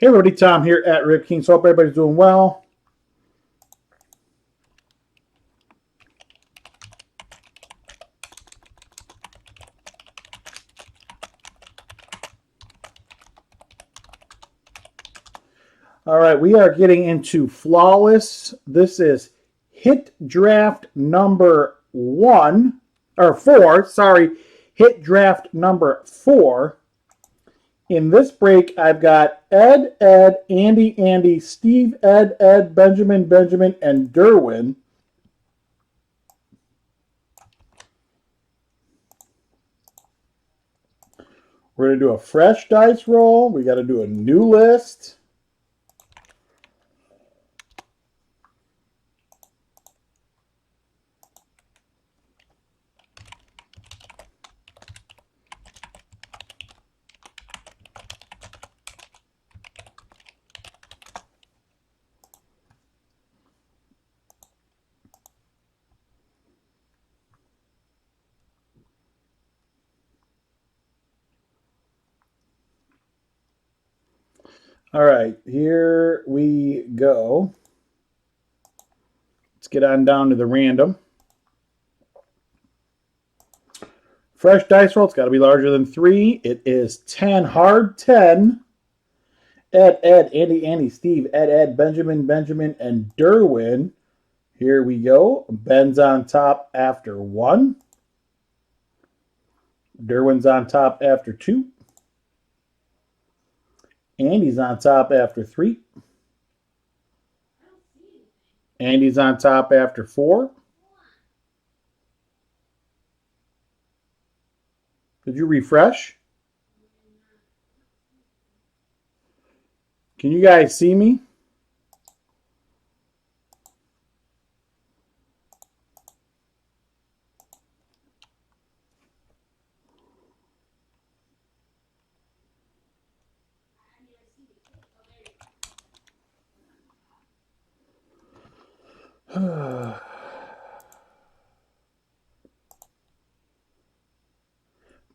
Hey everybody, Tom here at Rip King. So hope everybody's doing well. All right, we are getting into Flawless. This is hit draft number 4. Sorry, hit draft number 4. In this break, I've got Ed, Andy, Steve, Ed, Benjamin, and Derwin. We're going to do a fresh dice roll. We got to do a new list. All right, here we go. Let's get on down to the random. Fresh dice roll, it's got to be larger than 3. It is 10, hard 10. Ed, Andy, Steve, Ed, Benjamin, and Derwin. Here we go. Ben's on top after 1. Derwin's on top after 2. Andy's on top after 3. Andy's on top after 4. Did you refresh? Can you guys see me?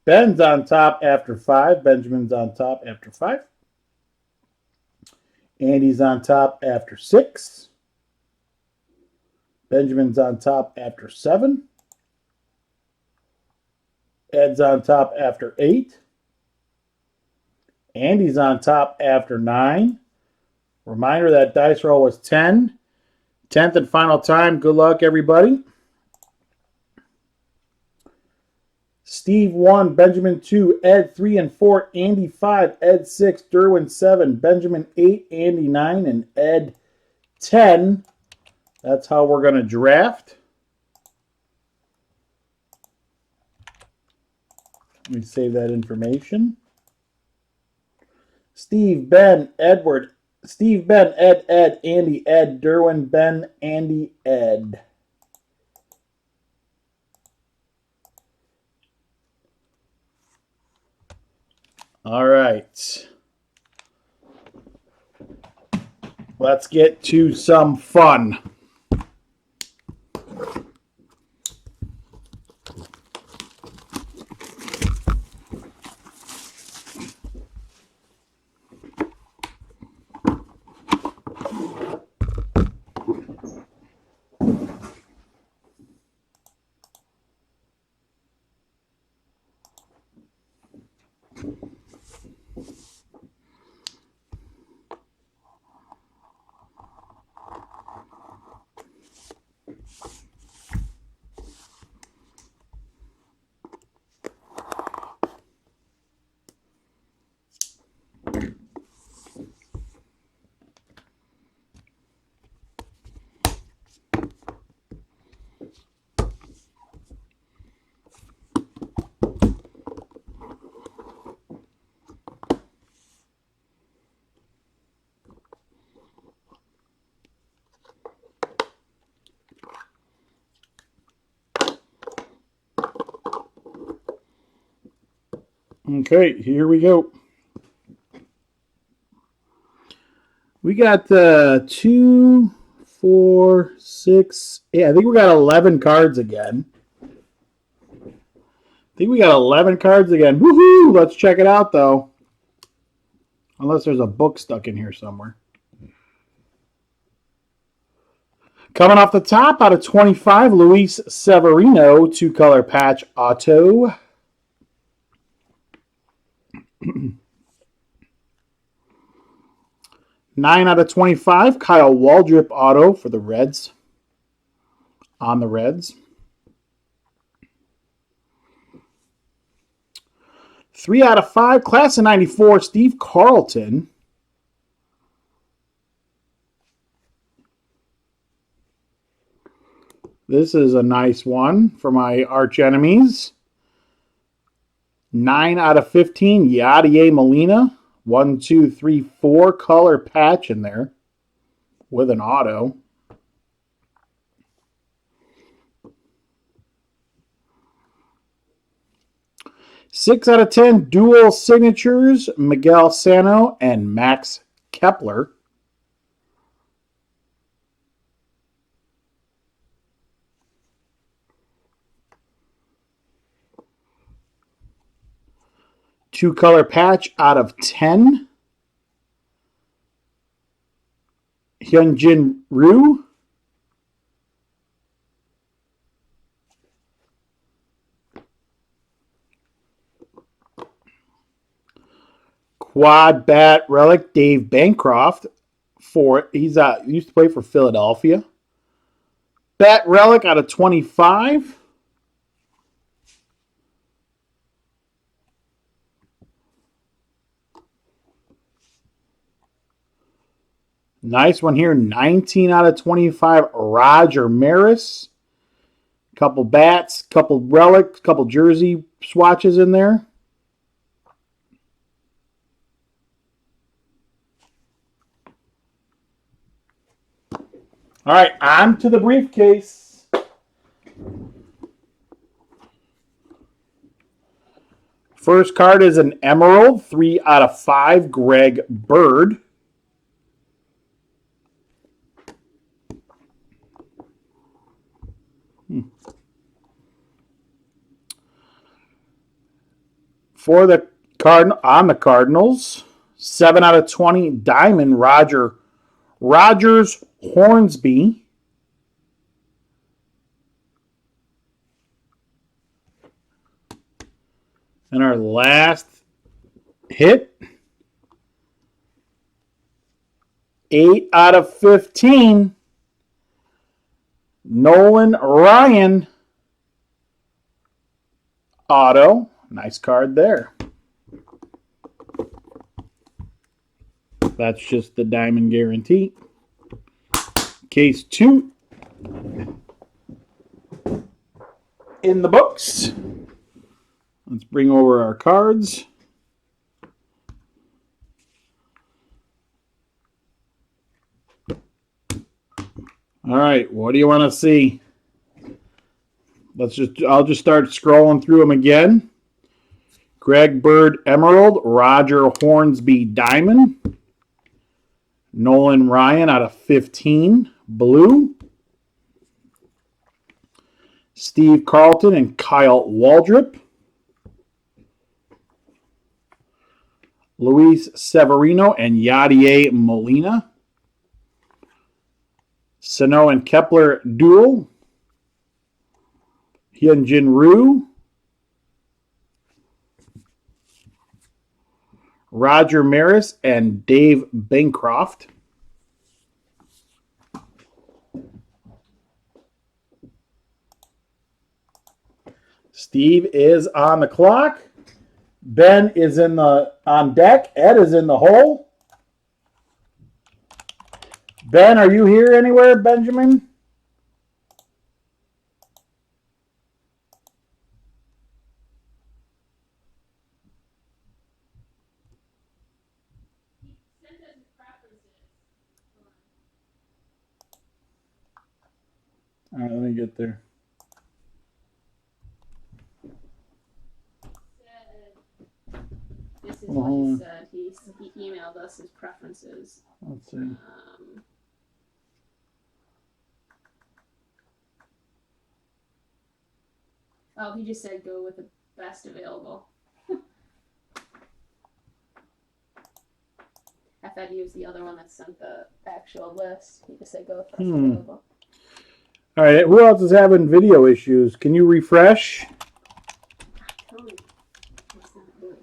Ben's on top after 5. Benjamin's on top after 5. Andy's on top after 6. Benjamin's on top after 7. Ed's on top after 8. Andy's on top after 9. Reminder that dice roll was 10. 10th and final time. Good luck, everybody. Steve 1, Benjamin 2, Ed 3 and 4, Andy 5, Ed 6, Derwin 7, Benjamin 8, Andy 9, and Ed 10. That's how we're going to draft. Let me save that information. Steve, Ben, Edward. Steve, Ben, Ed, Andy, Ed, Derwin, Ben, Andy, Ed. All right. Let's get to some fun. Okay, here we go. We got 2, 4, 6. Yeah, I think we got 11 cards again. Woohoo! Let's check it out, though. Unless there's a book stuck in here somewhere. Coming off the top, out of 25, Luis Severino, 2-color patch auto. Nine out of 25, Kyle Waldrop auto for the Reds. On the Reds. 3 out of 5, class of 94, Steve Carlton. This is a nice one for my arch enemies. 9 out of 15, Yadier Molina. 1, 2, 3, 4 color patch in there with an auto. Six out of 10, dual signatures, Miguel Sano and Max Kepler. Two-color patch out of 10, Hyunjin Ryu. Quad bat relic, Dave Bancroft. He used to play for Philadelphia. Bat relic out of 25. Nice one here. 19 out of 25, Roger Maris. Couple bats, couple relics, couple jersey swatches in there. All right, on to the briefcase. First card is an Emerald, 3 out of 5, Greg Bird. For the Cardinals, 7 out of 20, Diamond, Rogers Hornsby. And our last hit, 8 out of 15, Nolan Ryan auto. Nice card there. That's just the diamond guarantee. Case 2 in the books. Let's bring over our cards. All right, what do you want to see? I'll just start scrolling through them again. Greg Bird Emerald, Roger Hornsby Diamond, Nolan Ryan out of 15 Blue, Steve Carlton and Kyle Waldrop, Luis Severino and Yadier Molina, Sano and Kepler duel, Hyunjin Ryu, Roger Maris and Dave Bancroft. Steve is on the clock. Ben is on deck. Ed is in the hole. Ben, are you here anywhere, Benjamin? All right, let me get there. This is what he said. He emailed us his preferences. Let's see. He just said go with the best available. Ed used the other one that sent the actual list. He just said go with what's Hmm. available. All right, who else is having video issues? Can you refresh? Tell me. It's not good.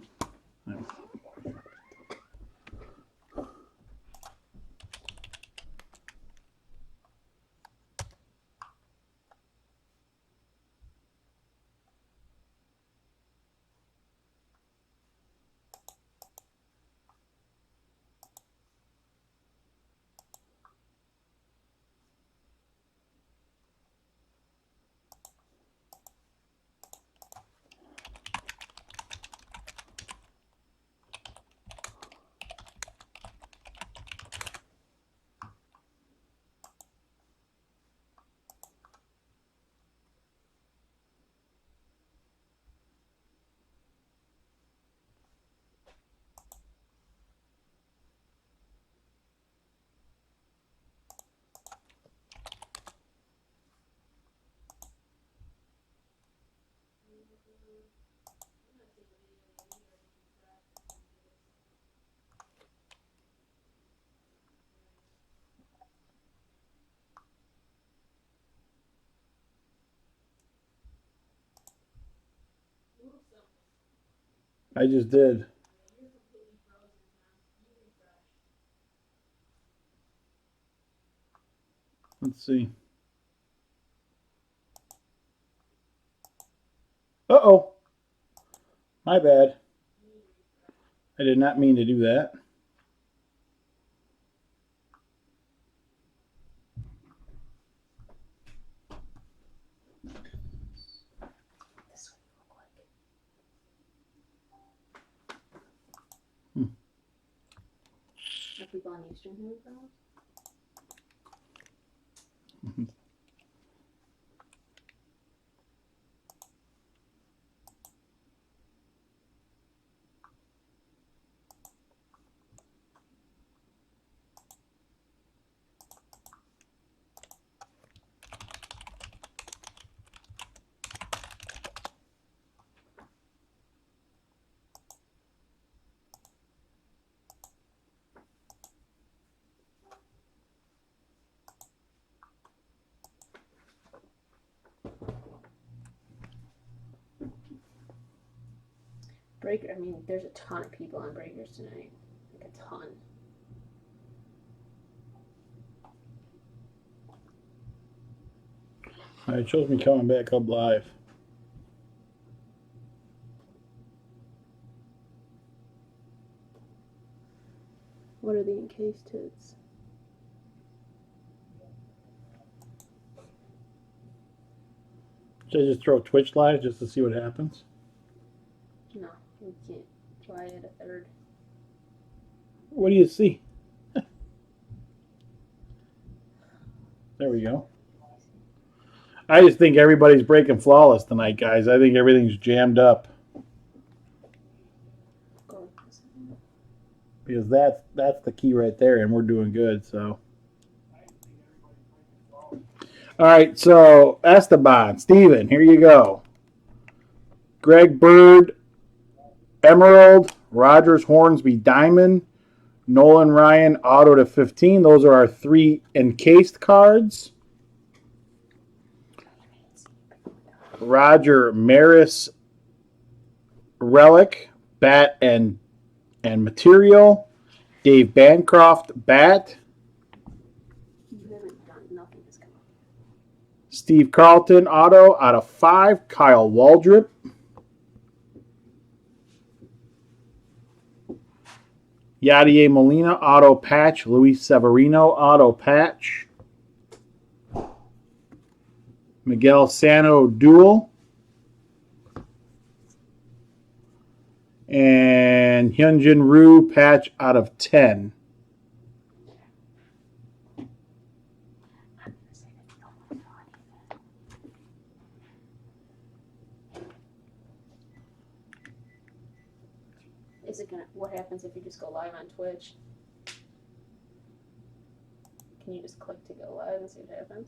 I just did. Let's see. Uh-oh. My bad. I did not mean to do that. This would look like. Are people on Eastern here for us? Breaker. I mean, there's a ton of people on Breakers tonight. Like a ton. All right, it shows me coming back up live. What are the encased hits? Should I just throw Twitch live just to see what happens? No, we can't try it a third. What do you see? There we go. I just think everybody's breaking flawless tonight, guys. I think everything's jammed up Go. because that's the key right there, and we're doing good. So, all right. So Esteban, Steven, here you go. Greg Bird, Emerald, Rogers Hornsby Diamond, Nolan Ryan Auto to 15. Those are our 3 encased cards. Roger Maris Relic, Bat and Material. Dave Bancroft, Bat. You haven't done nothing has come up. Steve Carlton, Auto out of 5. Kyle Waldrop. Yadier Molina, Auto Patch. Luis Severino, Auto Patch. Miguel Sano, Dual. And Hyunjin Ryu, Patch out of 10. Is it gonna? What happens if you just go live on Twitch? Can you just click to go live and see what happens?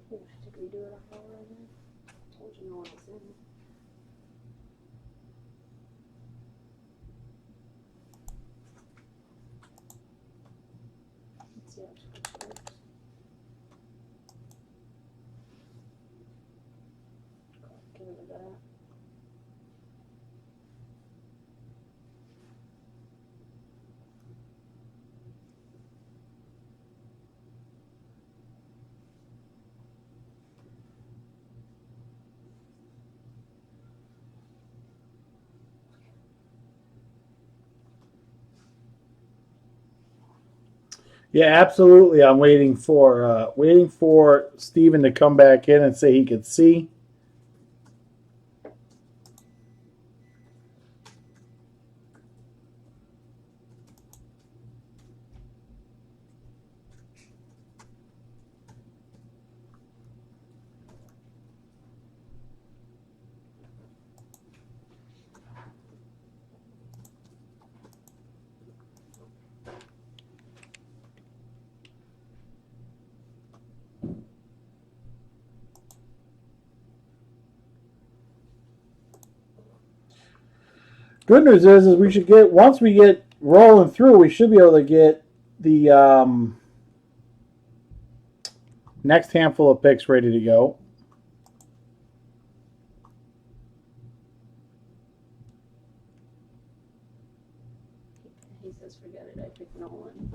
Did we do it all already? Told you no one was in. Let's see how it works. Get rid of that. Yeah, absolutely. I'm waiting for Steven to come back in and say he could see. Good news is we should get, once we get rolling through, we should be able to get the next handful of picks ready to go. He says, forget it. I picked Nolan.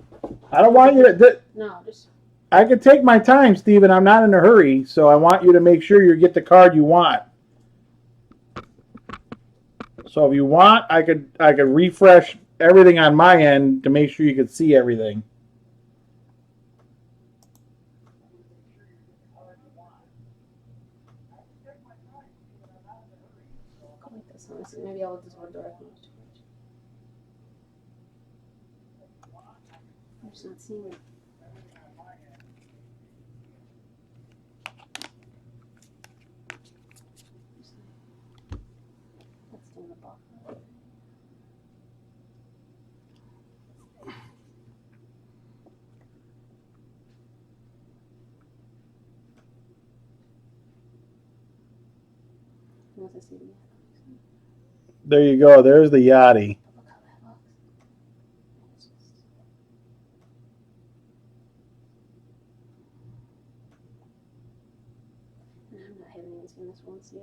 I don't want you to. No, just. I can take my time, Steven. I'm not in a hurry, so I want you to make sure you get the card you want. So if you want, I could refresh everything on my end to make sure you could see everything. Like this. Honestly, maybe I'll look this one direct. I'm just not seeing it. That's in the box. There you go. There's the Yachty. Look how that looks. And I'm not having even seen this once here.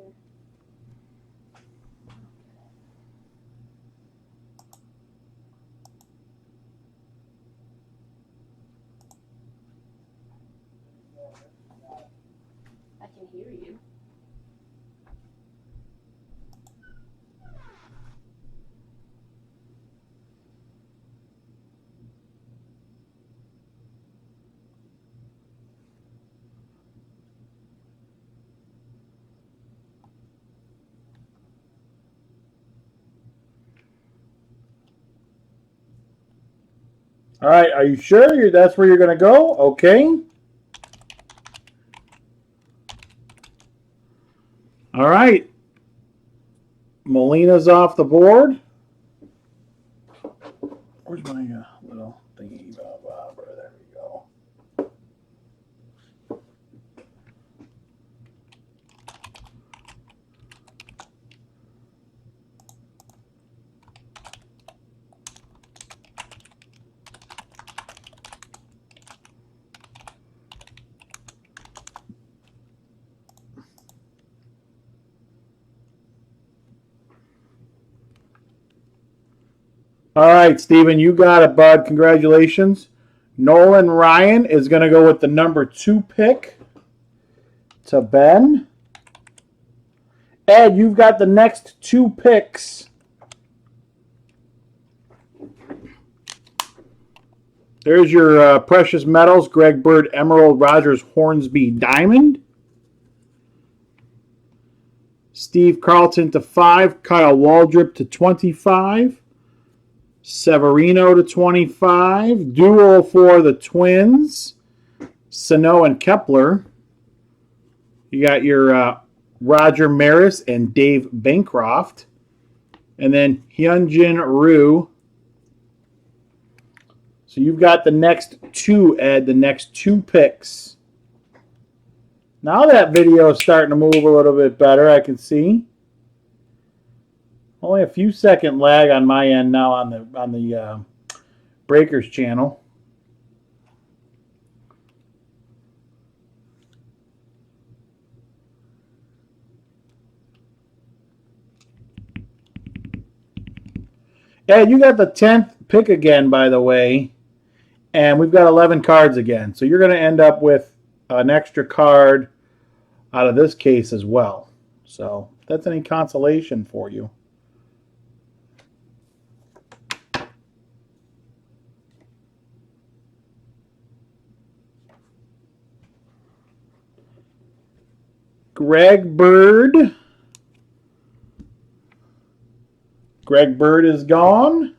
I can hear you. All right. Are you sure that's where you're going to go? Okay. All right. Molina's off the board. Where's my little thingy? There we go. All right, Steven, you got it, bud. Congratulations. Nolan Ryan is going to go with the number 2 pick to Ben. Ed, you've got the next 2 picks. There's your precious metals: Greg Bird, Emerald, Rogers, Hornsby, Diamond. Steve Carlton to 5, Kyle Waldrop to 25. Severino to 25. Duel for the Twins, Sano and Kepler. You got your Roger Maris and Dave Bancroft. And then Hyunjin Ryu So you've got the next two, Ed, the next two picks. Now that video is starting to move a little bit better, I can see. Only a few second lag on my end now on the Breakers channel. Ed, you got the 10th pick again, by the way, and we've got 11 cards again. So you're going to end up with an extra card out of this case as well. So if that's any consolation for you. Greg Bird. Greg Bird is gone.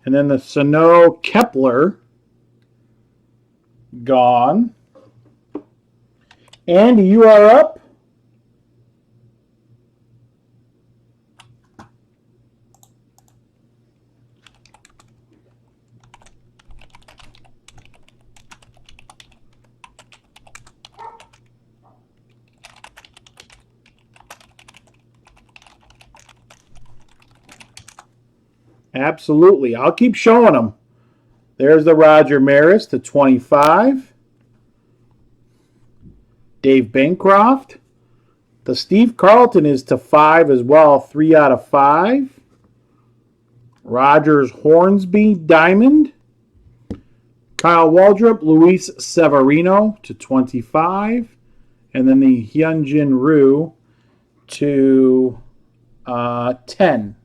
And then the Sano Kepler, gone. Andy, you are up. Absolutely. I'll keep showing them. There's the Roger Maris to 25. Dave Bancroft. The Steve Carlton is to 5 as well, 3 out of 5. Rogers Hornsby Diamond. Kyle Waldrop, Luis Severino to 25. And then the Hyunjin Ryu to 10.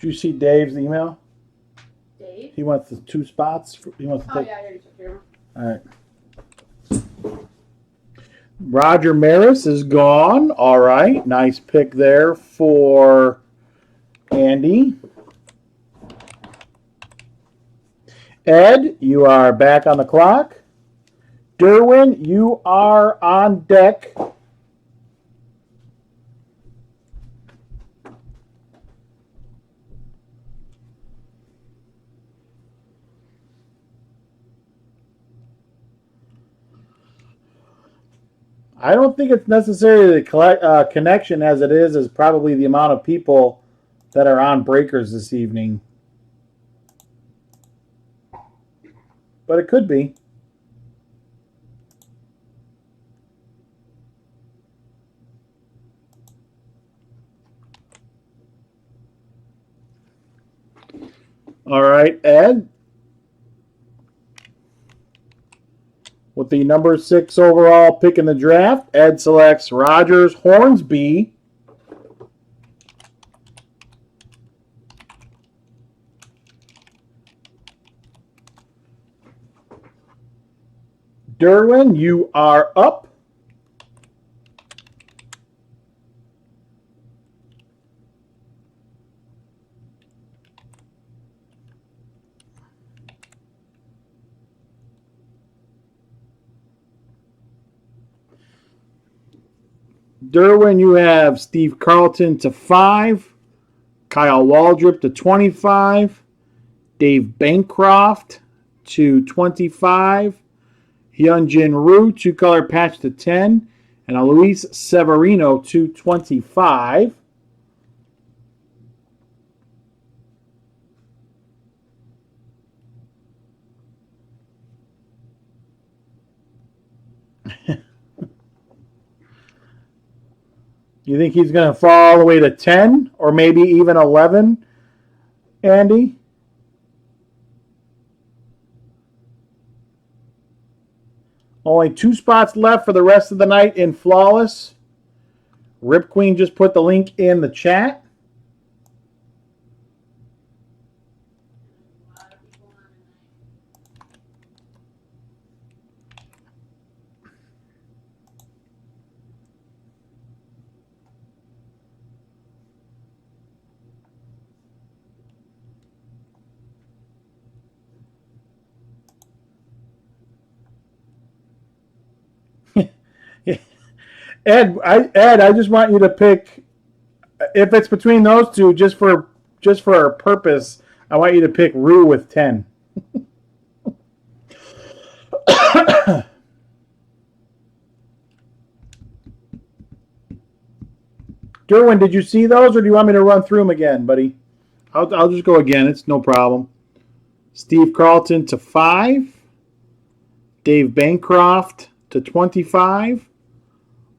Did you see Dave's email? Dave? He wants the 2 spots. He wants to take. Yeah, I already took care of him. All right. Roger Maris is gone. All right. Nice pick there for Andy. Ed, you are back on the clock. Derwin, you are on deck. I don't think it's necessarily the connection as it is probably the amount of people that are on Breakers this evening. But it could be. All right, Ed. With the number 6 overall pick in the draft, Ed selects Rogers Hornsby. Derwin, you are up. Derwin, you have Steve Carlton to 5, Kyle Waldrop to 25, Dave Bancroft to 25, Hyunjin Ryu 2-color patch to 10, and a Luis Severino to 25. You think he's going to fall all the way to 10 or maybe even 11, Andy? Only 2 spots left for the rest of the night in Flawless. Rip Queen just put the link in the chat. Ed, I just want you to pick, if it's between those two, just for our purpose, I want you to pick Rue with 10. Derwin, did you see those, or do you want me to run through them again, buddy? I'll just go again. It's no problem. Steve Carlton to 5. Dave Bancroft to 25.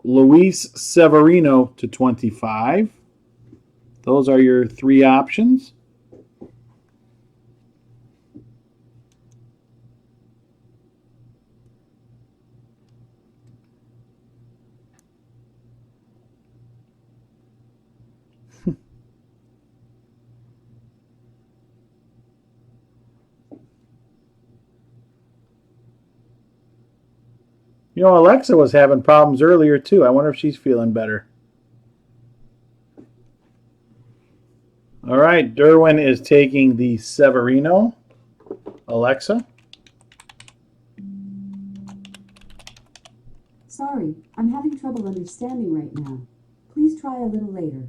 Luis Severino to 25. Those are your 3 options. You know, Alexa was having problems earlier, too. I wonder if she's feeling better. All right, Derwin is taking the Severino. Alexa? Sorry, I'm having trouble understanding right now. Please try a little later.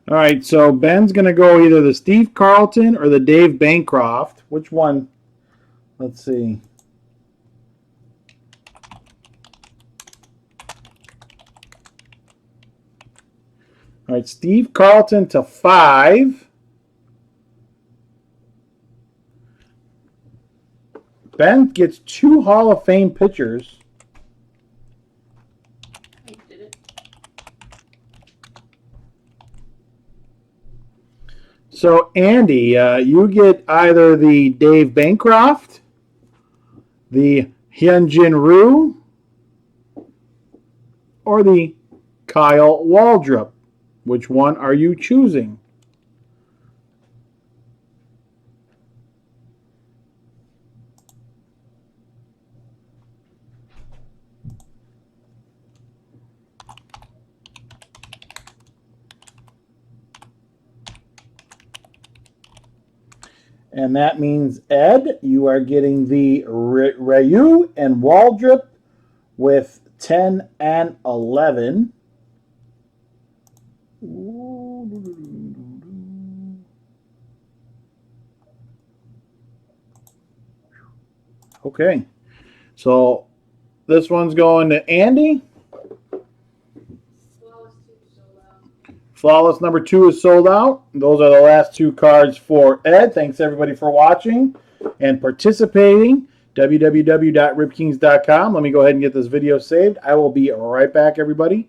All right, so Ben's going to go either the Steve Carlton or the Dave Bancroft. Which one? Let's see. All right, Steve Carlton to 5. Ben gets 2 Hall of Fame pitchers. I did it. So, Andy, you get either the Dave Bancroft, the Hyunjin Ryu, or the Kyle Waldrop. Which one are you choosing? And that means, Ed, you are getting the Ryu and Waldrop with 10 and 11. Okay. So this one's going to Andy. Flawless number 2 is sold out. Those are the last 2 cards for Ed. Thanks everybody for watching and participating. www.ripkings.com. Let me go ahead and get this video saved. I will be right back, everybody.